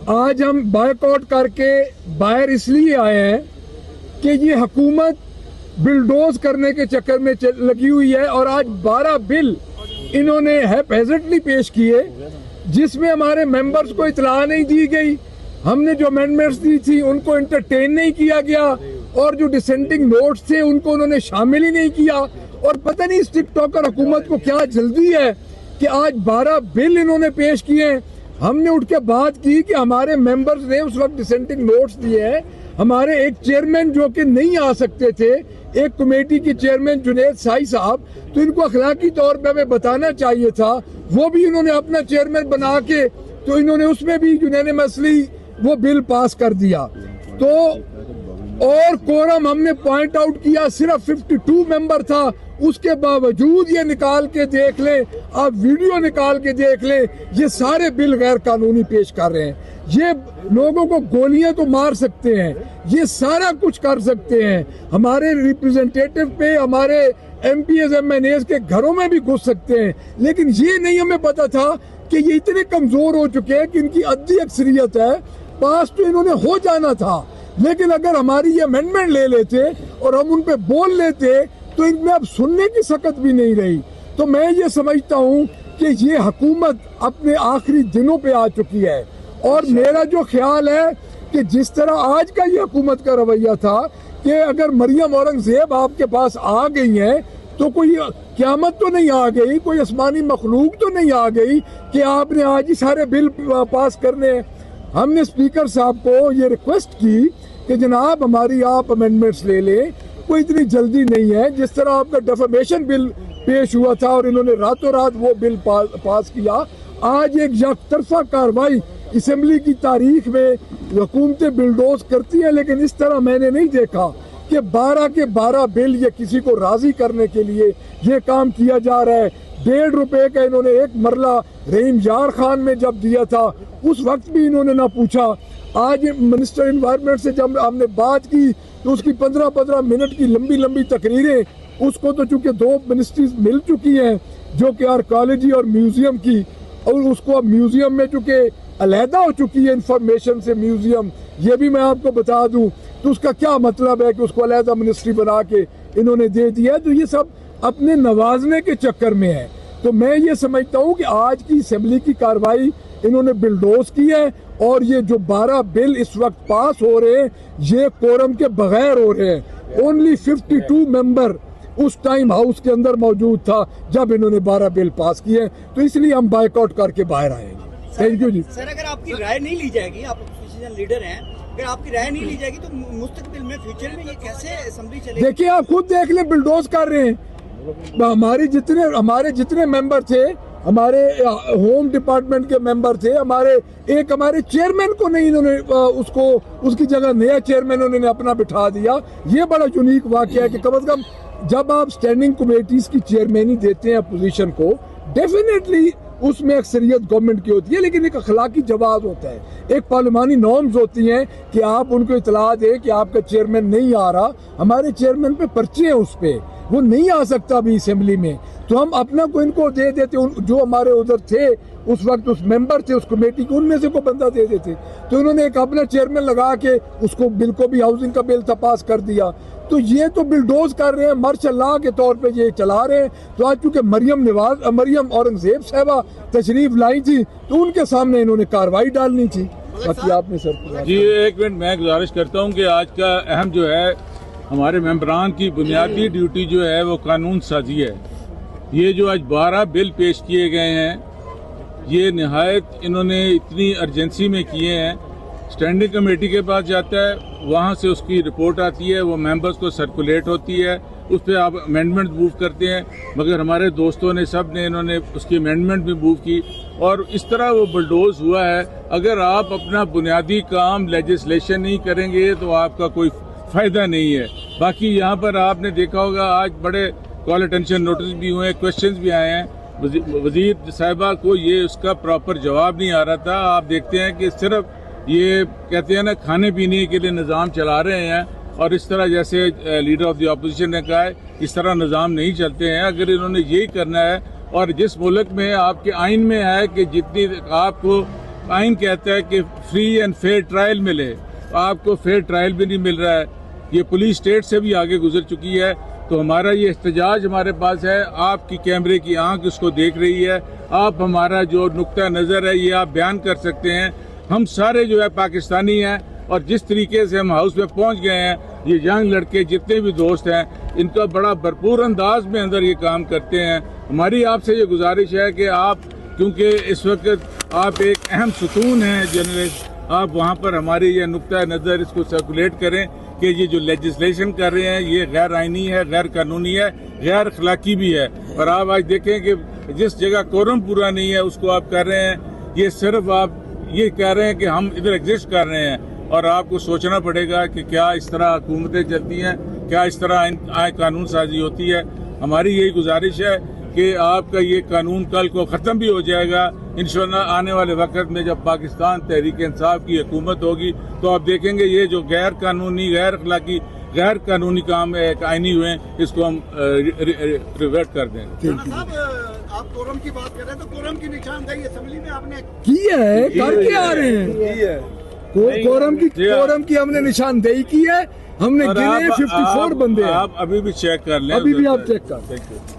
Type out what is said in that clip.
आज हम बायकॉट करके बाहर इसलिए आए हैं कि ये हुकूमत बिलडोज करने के चक्कर में लगी हुई है और आज 12 बिल इन्होंने हैज़र्डली पेश किए जिसमें हमारे मेंबर्स को इतला नहीं दी गई, हमने जो अमेंडमेंट्स दी थी उनको एंटरटेन नहीं किया गया और जो डिसेंटिंग नोट्स थे उनको उन्होंने शामिल ही नहीं किया। और पता नहीं इस टिकटॉकर हुकूमत को क्या जल्दी है कि आज 12 बिल इन्होंने पेश किए। हमने उठ के बात की कि हमारे मेंबर्स ने उस वक्त डिसेंटिंग नोट्स दिए हैं, हमारे एक चेयरमैन जो कि नहीं आ सकते थे, एक कमेटी के चेयरमैन जुनेद साई साहब, तो इनको अखलाकी तौर पे हमें बताना चाहिए था, वो भी इन्होंने अपना चेयरमैन बना के तो इन्होंने उसमें भी यूनानिमसली वो बिल पास कर दिया। तो और कोरम हमने पॉइंट आउट किया सिर्फ 52 मेंबर था, उसके बावजूद ये निकाल के देख लें, आप वीडियो निकाल के देख लें, ये सारे बिल गैर कानूनी पेश कर रहे हैं। ये लोगों को गोलियां तो मार सकते हैं, ये सारा कुछ कर सकते हैं, हमारे रिप्रेजेंटेटिव पे, हमारे एमपीएस एमएनएस के घरों में भी घुस सकते हैं, लेकिन ये नहीं हमें पता था कि ये इतने कमजोर हो चुके हैं कि इनकी अद्दी अक्सरियत है, पास तो इन्होंने हो जाना था। लेकिन अगर हमारी ये अमेंडमेंट ले लेते और हम उन पे बोल लेते तो इनमें अब सुनने की सकत भी नहीं रही। तो मैं ये समझता हूँ कि ये हुकूमत अपने आखिरी दिनों पे आ चुकी है और मेरा जो ख्याल है कि जिस तरह आज का ये हुकूमत का रवैया था कि अगर मरियम औरंगजेब आपके पास आ गई हैं तो कोई क़यामत तो नहीं आ गई, कोई आसमानी मखलूक तो नहीं आ गई कि आपने आज ही सारे बिल पास करने। हमने स्पीकर साहब को ये रिक्वेस्ट की कि जनाब हमारी आप अमेंडमेंट्स ले लें, कोई इतनी जल्दी नहीं है। जिस तरह आपका डेफेमेशन बिल पेश हुआ था और इन्होंने रातों रात वो बिल पास किया, आज एक यकतरफा कार्रवाई असेंबली की तारीख में हुकूमतें बिलडोज करती हैं, लेकिन इस तरह मैंने नहीं देखा कि 12 के 12 बिल ये किसी को राजी करने के लिए ये काम किया जा रहा है। 1.5 रुपए का इन्होंने एक मरला रहीम यार खान में जब दिया था उस वक्त भी इन्होंने ना पूछा। आज मिनिस्टर एनवायरनमेंट से जब हमने बात की तो उसकी 15-15 मिनट की लंबी लंबी तकरीरें, उसको तो चूंकि 2 मिनिस्ट्रीज मिल चुकी हैं जो कि आर्कियोलॉजी और म्यूजियम की, और उसको अब म्यूजियम में चूंकि अलहदा हो चुकी है इंफॉर्मेशन से म्यूजियम, ये भी मैं आपको बता दूं, तो उसका क्या मतलब है कि उसको अलहदा मिनिस्ट्री बना के इन्होंने दे दिया। तो ये सब अपने नवाजने के चक्कर में है। तो मैं ये समझता हूँ कि आज की असेंबली की कार्रवाई इन्होंने बिलडोज की है और ये जो 12 बिल इस वक्त पास हो रहे हैं ये कोरम के बगैर हो रहे हैं। ओनली 52 मेंबर उस टाइम हाउस के अंदर मौजूद था जब इन्होंने 12 बिल पास किए, तो इसलिए हम बायकॉट करके बाहर आएंगे। Thank you ji. सर, अगर आपकी राय नहीं ली जाएगी, आप अपोजिशन लीडर हैं, अगर आपकी राय नहीं ली जाएगी तो मुस्तकबिल में फ्यूचर में ये कैसे असेंबली चलेगी? देखिए आप खुद देख लें, बिलडोज कर रहे हैं। हमारे जितने मेंबर थे, हमारे होम डिपार्टमेंट के मेंबर थे, हमारे चेयरमैन को नहीं इन्होंने उसकी जगह नया चेयरमैन उन्होंने अपना बिठा दिया। ये बड़ा यूनिक वाकया है कि कम से कम जब आप स्टैंडिंग कमेटीज की चेयरमैनी देते हैं अपोजिशन को, डेफिनेटली उसमें अक्सरियत गवर्नमेंट की होती है, लेकिन एक अखलाकी जवाब होता है, एक पार्लिमानी नॉर्म्स होती हैं कि आप उनको इतला दें कि आपका चेयरमैन नहीं आ रहा। हमारे चेयरमैन पे पर्चे हैं, उस पे वो नहीं आ सकता अभी असेंबली में, तो हम अपना को इनको दे देते, जो हमारे उधर थे उस वक्त उस मेंबर थे उस कमेटी के, उनमें से को बंदा दे देते, तो इन्होंने एक अपना चेयरमैन लगा के उसको बिल को भी, हाउसिंग का बिल था, पास कर दिया। तो ये तो बिलडोज कर रहे हैं, मार्शल लॉ के तौर पे ये चला रहे हैं। तो आज चूंकि मरियम औरंगजेब साहबा तशरीफ लाई थी तो उनके सामने इन्होंने कार्रवाई डालनी थी। बाकी आपने सर जी एक मिनट मैं गुजारिश करता हूँ कि आज का अहम जो है हमारे मेंबरान की बुनियादी ड्यूटी जो है वो कानून साजी है। ये जो आज 12 बिल पेश किए गए हैं ये निहायत इन्होंने इतनी अर्जेंसी में किए हैं। स्टैंडिंग कमेटी के पास जाता है, वहाँ से उसकी रिपोर्ट आती है, वो मेंबर्स को सर्कुलेट होती है, उस पर आप अमेंडमेंट मूव करते हैं, मगर हमारे दोस्तों ने सब ने इन्होंने उसकी अमेंडमेंट भी मूव की और इस तरह वो बुलडोज हुआ है। अगर आप अपना बुनियादी काम लेजिस्लेशन नहीं करेंगे तो आपका कोई फ़ायदा नहीं है। बाकी यहाँ पर आपने देखा होगा आज बड़े कॉल अटेंशन नोटिस भी हुए, क्वेश्चंस भी आए हैं, वजीर साहिबा को ये उसका प्रॉपर जवाब नहीं आ रहा था। आप देखते हैं कि सिर्फ ये कहते हैं ना खाने पीने के लिए निज़ाम चला रहे हैं और इस तरह जैसे लीडर ऑफ द अपोजिशन ने कहा है इस तरह निज़ाम नहीं चलते हैं। अगर इन्होंने यही करना है और जिस मुल्क में आपके आइन में है कि जितनी आपको आइन कहता है कि फ्री एंड फेयर ट्रायल मिले, आपको फेयर ट्रायल भी नहीं मिल रहा है। ये पुलिस स्टेट से भी आगे गुजर चुकी है। तो हमारा ये एहतजाज हमारे पास है, आपकी कैमरे की आंख इसको देख रही है, आप हमारा जो नुक्ता नज़र है ये आप बयान कर सकते हैं। हम सारे जो है पाकिस्तानी हैं और जिस तरीके से हम हाउस में पहुंच गए हैं, ये यंग लड़के जितने भी दोस्त हैं इनका बड़ा भरपूर अंदाज में अंदर ये काम करते हैं। हमारी आपसे ये गुजारिश है कि आप, क्योंकि इस वक्त आप एक अहम सुतून हैं जर्नलिस्ट, आप वहाँ पर हमारी ये नुक्ता नज़र इसको सर्कुलेट करें कि ये जो लेजिस्लेशन कर रहे हैं ये गैर आइनी है, गैर कानूनी है, गैर अखलाकी भी है। और आप आज देखें कि जिस जगह कोरम पूरा नहीं है उसको आप कर रहे हैं, ये सिर्फ आप ये कह रहे हैं कि हम इधर एग्जिस्ट कर रहे हैं। और आपको सोचना पड़ेगा कि क्या इस तरह हुकूमतें चलती हैं, क्या इस तरह कानून साजी होती है। हमारी यही गुजारिश है कि आपका ये कानून कल को ख़त्म भी हो जाएगा इंशाअल्लाह। आने वाले वक्त में जब पाकिस्तान तहरीक इंसाफ की हुकूमत होगी तो आप देखेंगे ये जो गैर कानूनी, गैर अखलाकी, गैर कानूनी काम आइनी हुए इसको हम रिवर्ट कर देंगे। साहब, आप कोरम की बात कर रहे हैं तो कोरम की निशानदेही असेंबली में आपने की है, करके आ रहे हैं। कोरम की हमने निशानदेही की है, हमने और गिने 54 बंदे हैं। आप अभी भी चेक कर लें, अभी भी आप चेक कर। Thank you.